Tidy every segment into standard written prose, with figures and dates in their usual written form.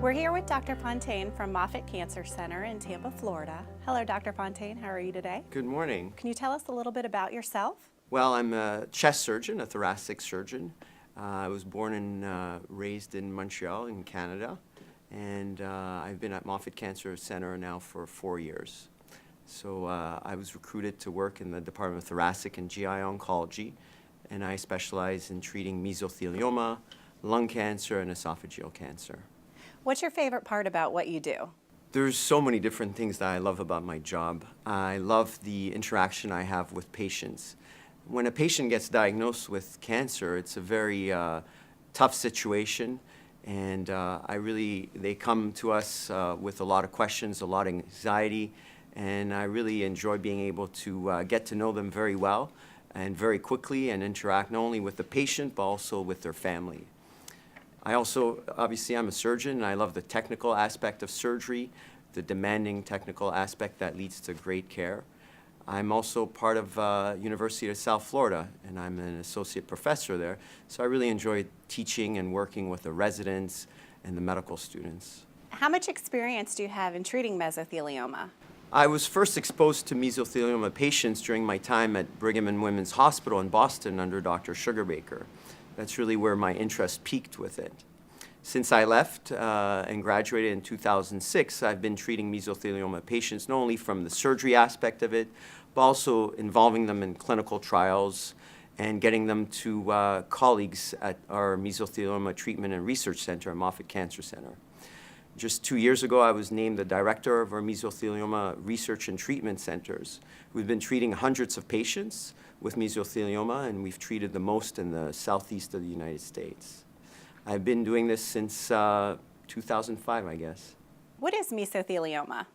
We're here with Dr. Fontaine from Moffitt Cancer Center in Tampa, Florida. Hello, Dr. Fontaine. How are you today? Good morning. Can you tell us a little bit about yourself? Well, I'm a chest surgeon, a thoracic surgeon. I was born and raised in Montreal in Canada, and I've been at Moffitt Cancer Center now for 4 years. So I was recruited to work in the Department of Thoracic and GI Oncology, and I specialize in treating mesothelioma, lung cancer, and esophageal cancer. What's your favorite part about what you do? There's so many different things that I love about my job. I love the interaction I have with patients. When a patient gets diagnosed with cancer, it's a very tough situation, and they come to us with a lot of questions, a lot of anxiety, and I really enjoy being able to get to know them very well and very quickly and interact not only with the patient but also with their family. Obviously I'm a surgeon, and I love the technical aspect of surgery, the demanding technical aspect that leads to great care. I'm also part of University of South Florida, and I'm an associate professor there, so I really enjoy teaching and working with the residents and the medical students. How much experience do you have in treating mesothelioma? I was first exposed to mesothelioma patients during my time at Brigham and Women's Hospital in Boston under Dr. Sugarbaker. That's really where my interest peaked with it. Since I left and graduated in 2006, I've been treating mesothelioma patients not only from the surgery aspect of it, but also involving them in clinical trials and getting them to colleagues at our Mesothelioma Treatment and Research Center at Moffitt Cancer Center. Just 2 years ago, I was named the director of our Mesothelioma Research and Treatment Centers. We've been treating hundreds of patients with mesothelioma, and we've treated the most in the southeast of the United States. I've been doing this since 2005, I guess. What is mesothelioma?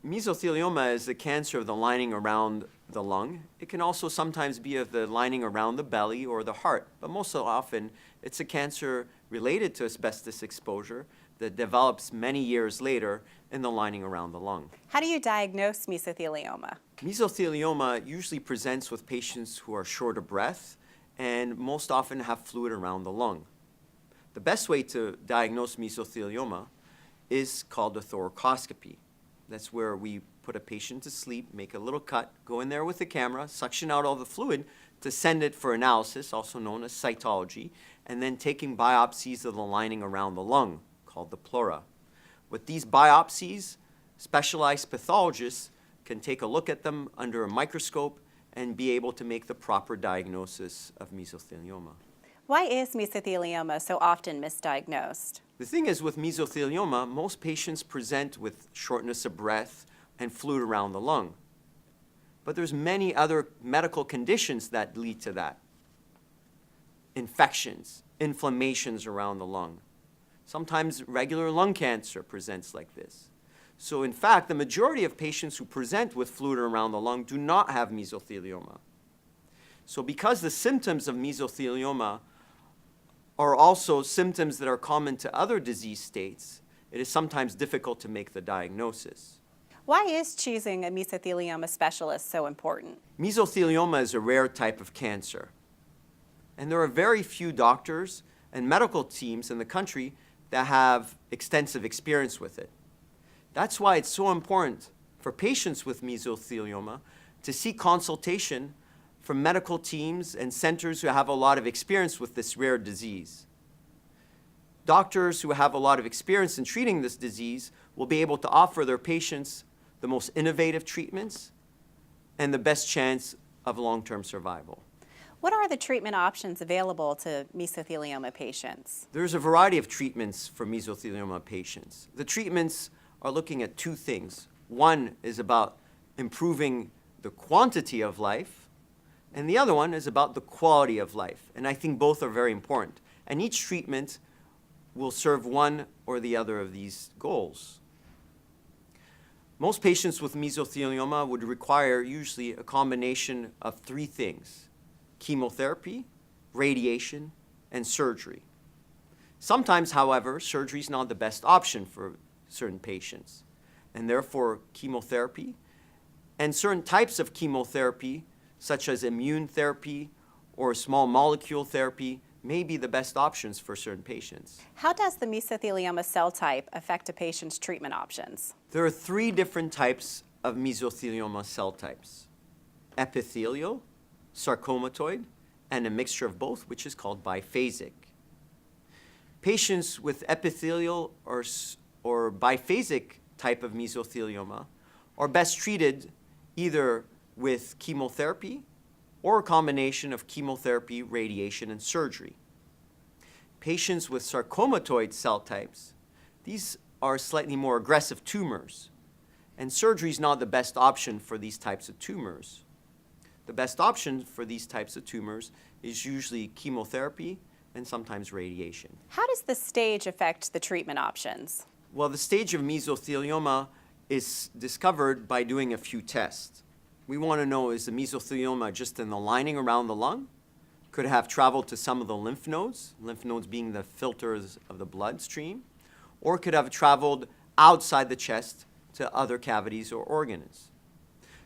Mesothelioma is the cancer of the lining around the lung. It can also sometimes be of the lining around the belly or the heart, but most often it's a cancer related to asbestos exposure that develops many years later in the lining around the lung. How do you diagnose mesothelioma? Mesothelioma usually presents with patients who are short of breath and most often have fluid around the lung. The best way to diagnose mesothelioma is called a thoracoscopy. That's where we put a patient to sleep, make a little cut, go in there with the camera, suction out all the fluid to send it for analysis, also known as cytology, and then taking biopsies of the lining around the lung, called the pleura. With these biopsies, specialized pathologists can take a look at them under a microscope and be able to make the proper diagnosis of mesothelioma. Why is mesothelioma so often misdiagnosed? The thing is, with mesothelioma, most patients present with shortness of breath and fluid around the lung. But there's many other medical conditions that lead to that. Infections, inflammations around the lung. Sometimes regular lung cancer presents like this. So in fact, the majority of patients who present with fluid around the lung do not have mesothelioma. So because the symptoms of mesothelioma are also symptoms that are common to other disease states, it is sometimes difficult to make the diagnosis. Why is choosing a mesothelioma specialist so important? Mesothelioma is a rare type of cancer, and there are very few doctors and medical teams in the country that have extensive experience with it. That's why it's so important for patients with mesothelioma to seek consultation from medical teams and centers who have a lot of experience with this rare disease. Doctors who have a lot of experience in treating this disease will be able to offer their patients the most innovative treatments and the best chance of long-term survival. What are the treatment options available to mesothelioma patients? There's a variety of treatments for mesothelioma patients. The treatments are looking at two things. One is about improving the quantity of life, and the other one is about the quality of life. And I think both are very important. And each treatment will serve one or the other of these goals. Most patients with mesothelioma would require usually a combination of three things: chemotherapy, radiation, and surgery. Sometimes, however, surgery is not the best option for certain patients, and therefore chemotherapy and certain types of chemotherapy, such as immune therapy or small molecule therapy, may be the best options for certain patients. How does the mesothelioma cell type affect a patient's treatment options? There are 3 different types of mesothelioma cell types: epithelial, sarcomatoid, and a mixture of both, which is called biphasic. Patients with epithelial or biphasic type of mesothelioma are best treated either with chemotherapy or a combination of chemotherapy, radiation, and surgery. Patients with sarcomatoid cell types, these are slightly more aggressive tumors, and surgery is not the best option for these types of tumors. The best option for these types of tumors is usually chemotherapy and sometimes radiation. How does the stage affect the treatment options? Well, the stage of mesothelioma is discovered by doing a few tests. We want to know, is the mesothelioma just in the lining around the lung? Could it have traveled to some of the lymph nodes being the filters of the bloodstream? Or could it have traveled outside the chest to other cavities or organs?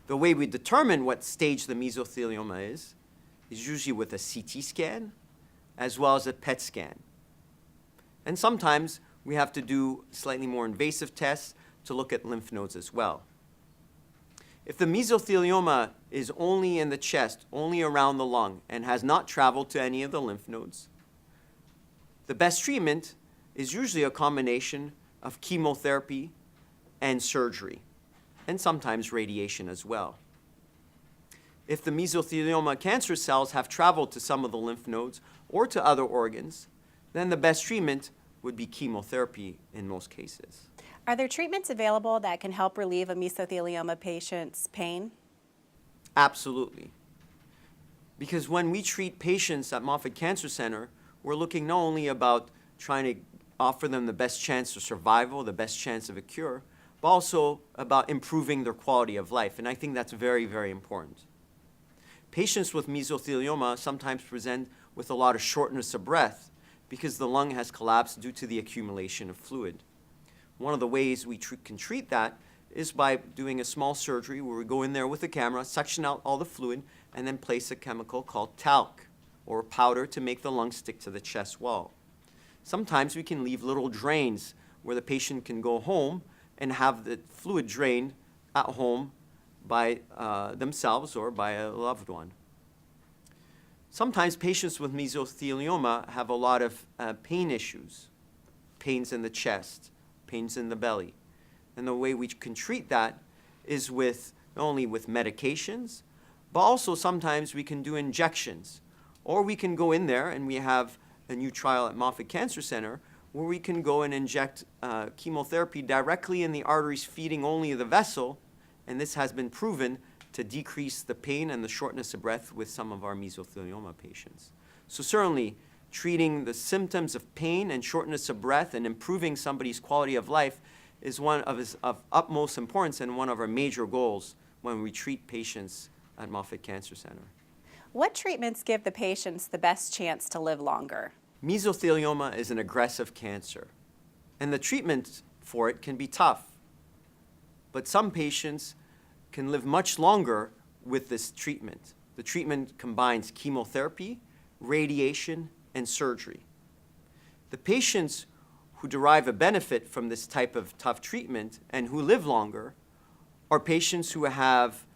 The way we determine what stage the mesothelioma is usually with a CT scan as well as a PET scan. And sometimes we have to do slightly more invasive tests to look at lymph nodes as well. If the mesothelioma is only in the chest, only around the lung, and has not traveled to any of the lymph nodes, the best treatment is usually a combination of chemotherapy and surgery, and sometimes radiation as well. If the mesothelioma cancer cells have traveled to some of the lymph nodes or to other organs, then the best treatment would be chemotherapy in most cases. Are there treatments available that can help relieve a mesothelioma patient's pain? Absolutely. Because when we treat patients at Moffitt Cancer Center, we're looking not only about trying to offer them the best chance of survival, the best chance of a cure, but also about improving their quality of life. And I think that's very, very important. Patients with mesothelioma sometimes present with a lot of shortness of breath because the lung has collapsed due to the accumulation of fluid. One of the ways we can treat that is by doing a small surgery where we go in there with a camera, suction out all the fluid, and then place a chemical called talc, or powder, to make the lung stick to the chest wall. Sometimes we can leave little drains where the patient can go home and have the fluid drained at home by themselves or by a loved one. Sometimes patients with mesothelioma have a lot of pain issues, pains in the chest, pains in the belly. And the way we can treat that is with not only with medications, but also sometimes we can do injections. Or we can go in there, and we have a new trial at Moffitt Cancer Center, where we can go and inject chemotherapy directly in the arteries feeding only the vessel, and this has been proven to decrease the pain and the shortness of breath with some of our mesothelioma patients. So certainly, treating the symptoms of pain and shortness of breath and improving somebody's quality of life is one of utmost importance and one of our major goals when we treat patients at Moffitt Cancer Center. What treatments give the patients the best chance to live longer? Mesothelioma is an aggressive cancer, and the treatment for it can be tough. But some patients can live much longer with this treatment. The treatment combines chemotherapy, radiation, and surgery. The patients who derive a benefit from this type of tough treatment and who live longer are patients who have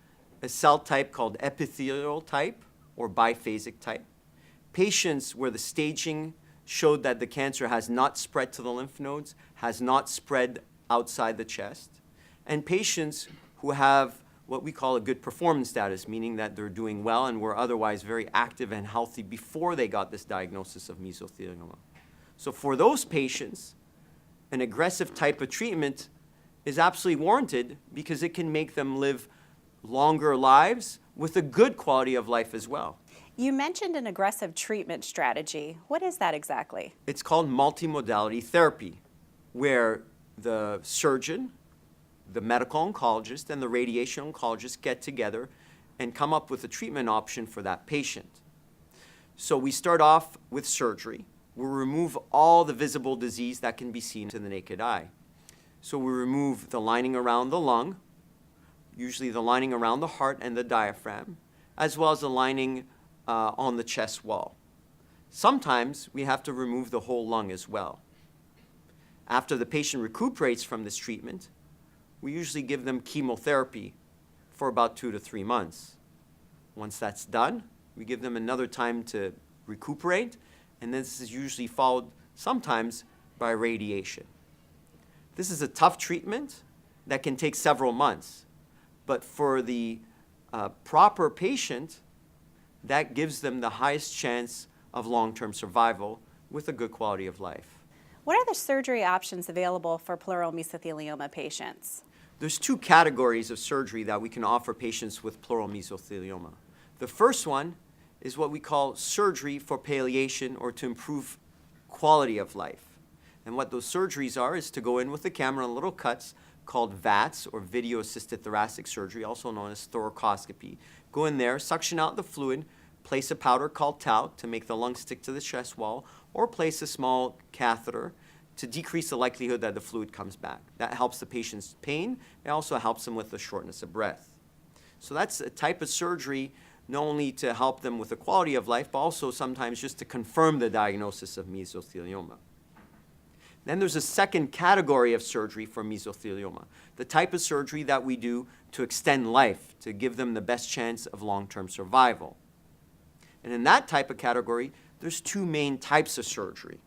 a cell type called epithelial type or biphasic type, patients where the staging showed that the cancer has not spread to the lymph nodes, has not spread outside the chest, and patients who have what we call a good performance status, meaning that they're doing well and were otherwise very active and healthy before they got this diagnosis of mesothelioma. So for those patients, an aggressive type of treatment is absolutely warranted because it can make them live longer lives with a good quality of life as well. You mentioned an aggressive treatment strategy. What is that exactly? It's called multimodality therapy, where the surgeon, the medical oncologist, and the radiation oncologist get together and come up with a treatment option for that patient. So we start off with surgery. We remove all the visible disease that can be seen to the naked eye. So we remove the lining around the lung, usually the lining around the heart and the diaphragm, as well as the lining on the chest wall. Sometimes we have to remove the whole lung as well. After the patient recuperates from this treatment, we usually give them chemotherapy for about 2 to 3 months. Once that's done, we give them another time to recuperate, and this is usually followed sometimes by radiation. This is a tough treatment that can take several months, but for the proper patient, that gives them the highest chance of long-term survival with a good quality of life. What are the surgery options available for pleural mesothelioma patients? There's 2 categories of surgery that we can offer patients with pleural mesothelioma. The first one is what we call surgery for palliation or to improve quality of life. And what those surgeries are is to go in with a camera and little cuts called VATS, or video-assisted thoracic surgery, also known as thoracoscopy. Go in there, suction out the fluid, place a powder called talc to make the lung stick to the chest wall, or place a small catheter to decrease the likelihood that the fluid comes back. That helps the patient's pain. It also helps them with the shortness of breath. So that's a type of surgery not only to help them with the quality of life, but also sometimes just to confirm the diagnosis of mesothelioma. Then there's a second category of surgery for mesothelioma, the type of surgery that we do to extend life, to give them the best chance of long-term survival. And in that type of category, there's 2 main types of surgery.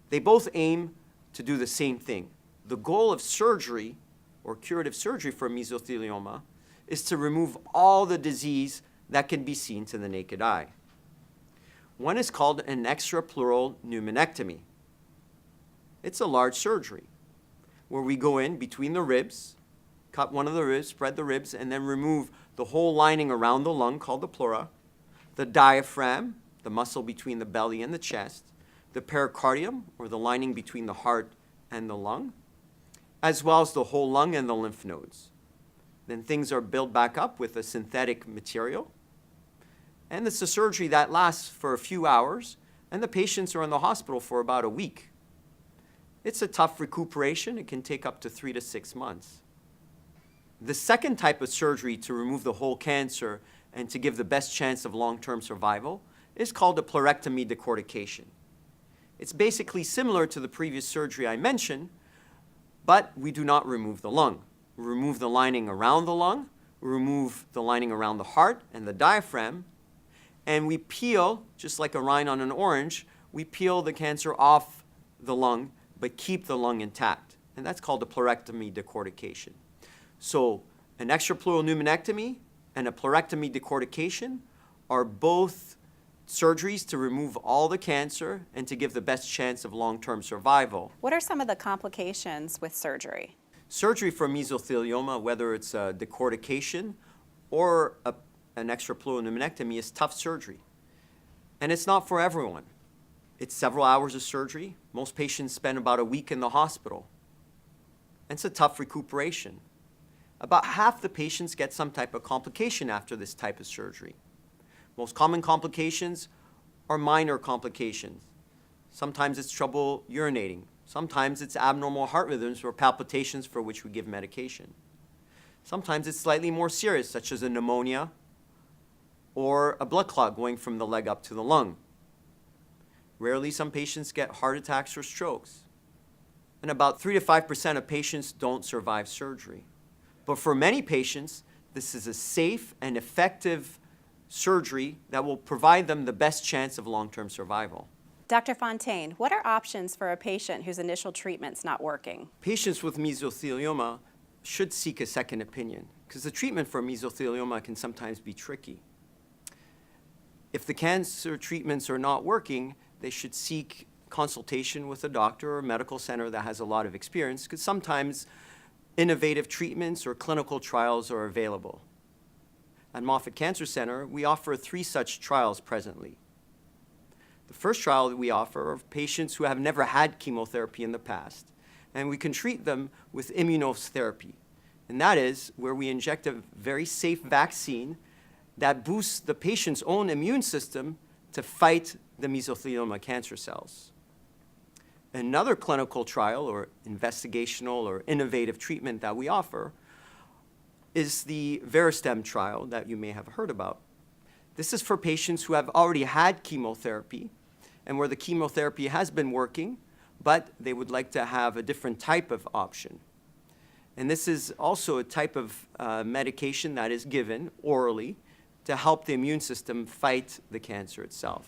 They both aim to do the same thing. The goal of surgery, or curative surgery for mesothelioma, is to remove all the disease that can be seen to the naked eye. One is called an extrapleural pneumonectomy. It's a large surgery where we go in between the ribs, cut one of the ribs, spread the ribs, and then remove the whole lining around the lung called the pleura, the diaphragm, the muscle between the belly and the chest, the pericardium, or the lining between the heart and the lung, as well as the whole lung and the lymph nodes. Then things are built back up with a synthetic material. And it's a surgery that lasts for a few hours, and the patients are in the hospital for about a week. It's a tough recuperation. It can take up to 3 to 6 months. The second type of surgery to remove the whole cancer and to give the best chance of long-term survival is called a pleurectomy decortication. It's basically similar to the previous surgery I mentioned, but we do not remove the lung. We remove the lining around the lung, we remove the lining around the heart and the diaphragm, and we peel, just like a rind on an orange, we peel the cancer off the lung, but keep the lung intact. And that's called a pleurectomy decortication. So an extrapleural pneumonectomy and a pleurectomy decortication are both surgeries to remove all the cancer and to give the best chance of long-term survival. What are some of the complications with surgery? Surgery for mesothelioma, whether it's a decortication or an extrapleural pneumonectomy, is tough surgery. And it's not for everyone. It's several hours of surgery. Most patients spend about a week in the hospital. And it's a tough recuperation. About half the patients get some type of complication after this type of surgery. Most common complications are minor complications. Sometimes it's trouble urinating. Sometimes it's abnormal heart rhythms or palpitations for which we give medication. Sometimes it's slightly more serious, such as a pneumonia or a blood clot going from the leg up to the lung. Rarely, some patients get heart attacks or strokes. And about 3 to 5% of patients don't survive surgery. But for many patients, this is a safe and effective surgery that will provide them the best chance of long-term survival. Dr. Fontaine, what are options for a patient whose initial treatment's not working? Patients with mesothelioma should seek a second opinion because the treatment for mesothelioma can sometimes be tricky. If the cancer treatments are not working, they should seek consultation with a doctor or a medical center that has a lot of experience because sometimes innovative treatments or clinical trials are available. At Moffitt Cancer Center, we offer 3 such trials presently. The first trial that we offer are patients who have never had chemotherapy in the past, and we can treat them with immunotherapy. And that is where we inject a very safe vaccine that boosts the patient's own immune system to fight the mesothelioma cancer cells. Another clinical trial or investigational or innovative treatment that we offer is the Veristem trial that you may have heard about. This is for patients who have already had chemotherapy and where the chemotherapy has been working, but they would like to have a different type of option. And this is also a type of medication that is given orally to help the immune system fight the cancer itself.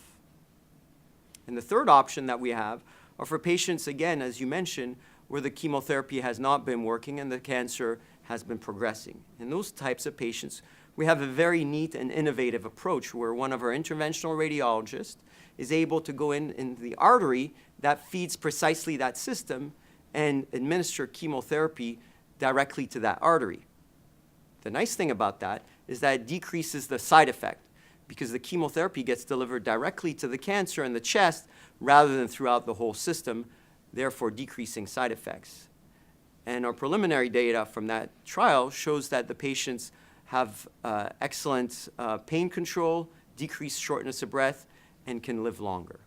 And the third option that we have are for patients, again, as you mentioned, where the chemotherapy has not been working and the cancer has been progressing. In those types of patients, we have a very neat and innovative approach where one of our interventional radiologists is able to go in the artery that feeds precisely that system and administer chemotherapy directly to that artery. The nice thing about that is that it decreases the side effect because the chemotherapy gets delivered directly to the cancer in the chest rather than throughout the whole system, therefore decreasing side effects. And our preliminary data from that trial shows that the patients have excellent pain control, decreased shortness of breath, and can live longer.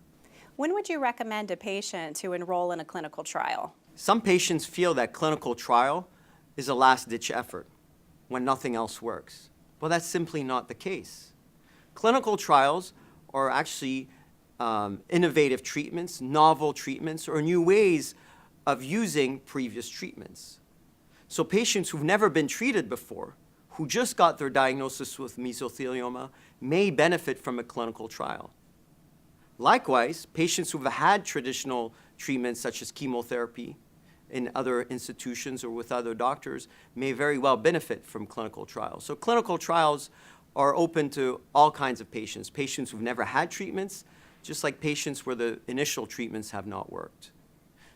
When would you recommend a patient to enroll in a clinical trial? Some patients feel that clinical trial is a last-ditch effort when nothing else works. Well, that's simply not the case. Clinical trials are actually innovative treatments, novel treatments, or new ways of using previous treatments. So patients who've never been treated before, who just got their diagnosis with mesothelioma, may benefit from a clinical trial. Likewise, patients who've had traditional treatments such as chemotherapy in other institutions or with other doctors may very well benefit from clinical trials. So clinical trials are open to all kinds of patients, patients who've never had treatments, just like patients where the initial treatments have not worked.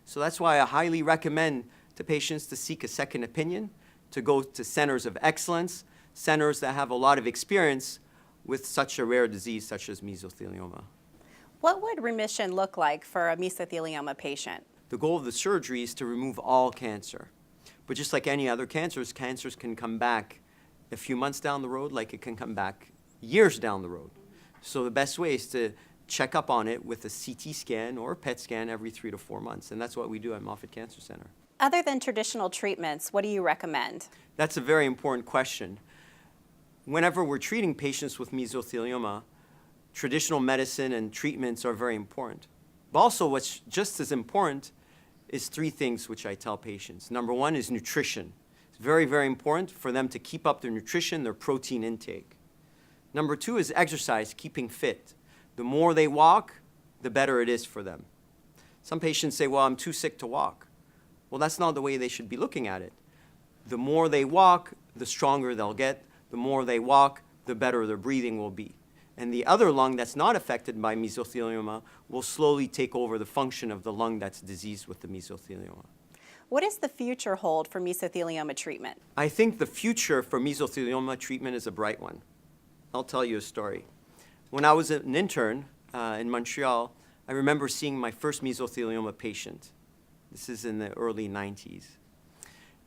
So that's why I highly recommend to patients to seek a second opinion, to go to centers of excellence, centers that have a lot of experience with such a rare disease such as mesothelioma. What would remission look like for a mesothelioma patient? The goal of the surgery is to remove all cancer. But just like any other cancers, cancers can come back a few months down the road, like it can come back years down the road. So the best way is to check up on it with a CT scan or a PET scan every 3 to 4 months. And that's what we do at Moffitt Cancer Center. Other than traditional treatments, what do you recommend? That's a very important question. Whenever we're treating patients with mesothelioma, traditional medicine and treatments are very important. But also what's just as important is 3 things which I tell patients. Number 1 is nutrition. It's very, very important for them to keep up their nutrition, their protein intake. Number 2 is exercise, keeping fit. The more they walk, the better it is for them. Some patients say, well, I'm too sick to walk. Well, that's not the way they should be looking at it. The more they walk, the stronger they'll get. The more they walk, the better their breathing will be. And the other lung that's not affected by mesothelioma will slowly take over the function of the lung that's diseased with the mesothelioma. What does the future hold for mesothelioma treatment? I think the future for mesothelioma treatment is a bright one. I'll tell you a story. When I was an intern in Montreal, I remember seeing my first mesothelioma patient. This is in the early 90s.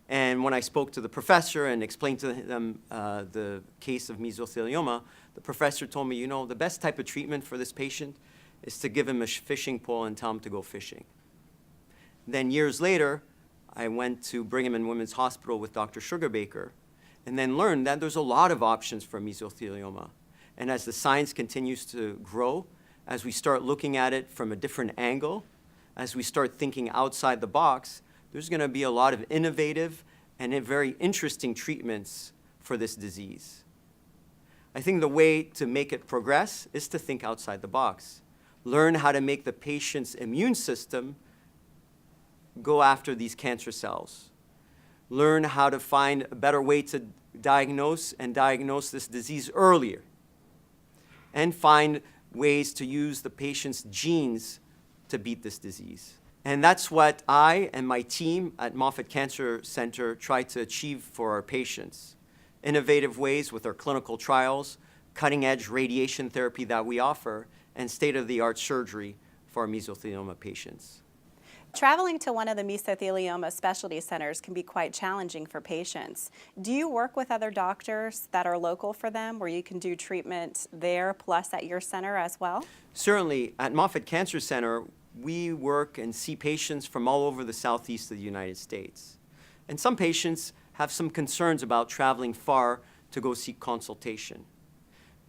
And when I spoke to the professor and explained to them the case of mesothelioma, the professor told me, you know, the best type of treatment for this patient is to give him a fishing pole and tell him to go fishing. Then years later, I went to Brigham and Women's Hospital with Dr. Sugarbaker and then learned that there's a lot of options for mesothelioma. And as the science continues to grow, as we start looking at it from a different angle, as we start thinking outside the box, there's going to be a lot of innovative and very interesting treatments for this disease. I think the way to make it progress is to think outside the box. Learn how to make the patient's immune system go after these cancer cells. Learn how to find a better way to diagnose this disease earlier. And find ways to use the patient's genes to beat this disease. And that's what I and my team at Moffitt Cancer Center try to achieve for our patients. Innovative ways with our clinical trials, cutting-edge radiation therapy that we offer, and state-of-the-art surgery for our mesothelioma patients. Traveling to one of the mesothelioma specialty centers can be quite challenging for patients. Do you work with other doctors that are local for them where you can do treatment there plus at your center as well? Certainly. At Moffitt Cancer Center, we work and see patients from all over the southeast of the United States. And some patients have some concerns about traveling far to go seek consultation.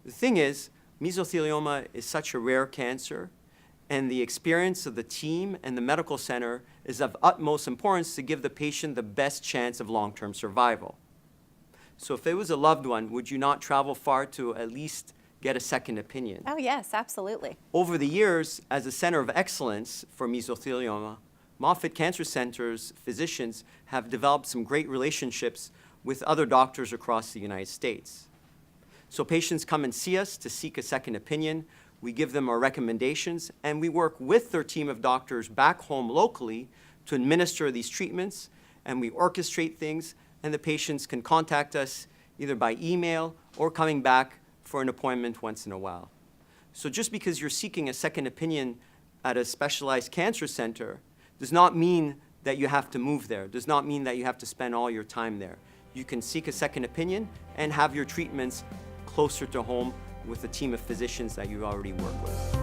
The thing is, Mesothelioma is such a rare cancer, and the experience of the team and the medical center is of utmost importance to give the patient the best chance of long-term survival. So if it was a loved one, would you not travel far to at least get a second opinion? Oh, yes, absolutely. Over the years, as a center of excellence for mesothelioma, Moffitt Cancer Center's physicians have developed some great relationships with other doctors across the United States. So patients come and see us to seek a second opinion. We give them our recommendations, and we work with their team of doctors back home locally to administer these treatments, and we orchestrate things, and the patients can contact us either by email or coming back for an appointment once in a while. So just because you're seeking a second opinion at a specialized cancer center does not mean that you have to move there, does not mean that you have to spend all your time there. You can seek a second opinion and have your treatments closer to home with a team of physicians that you already work with.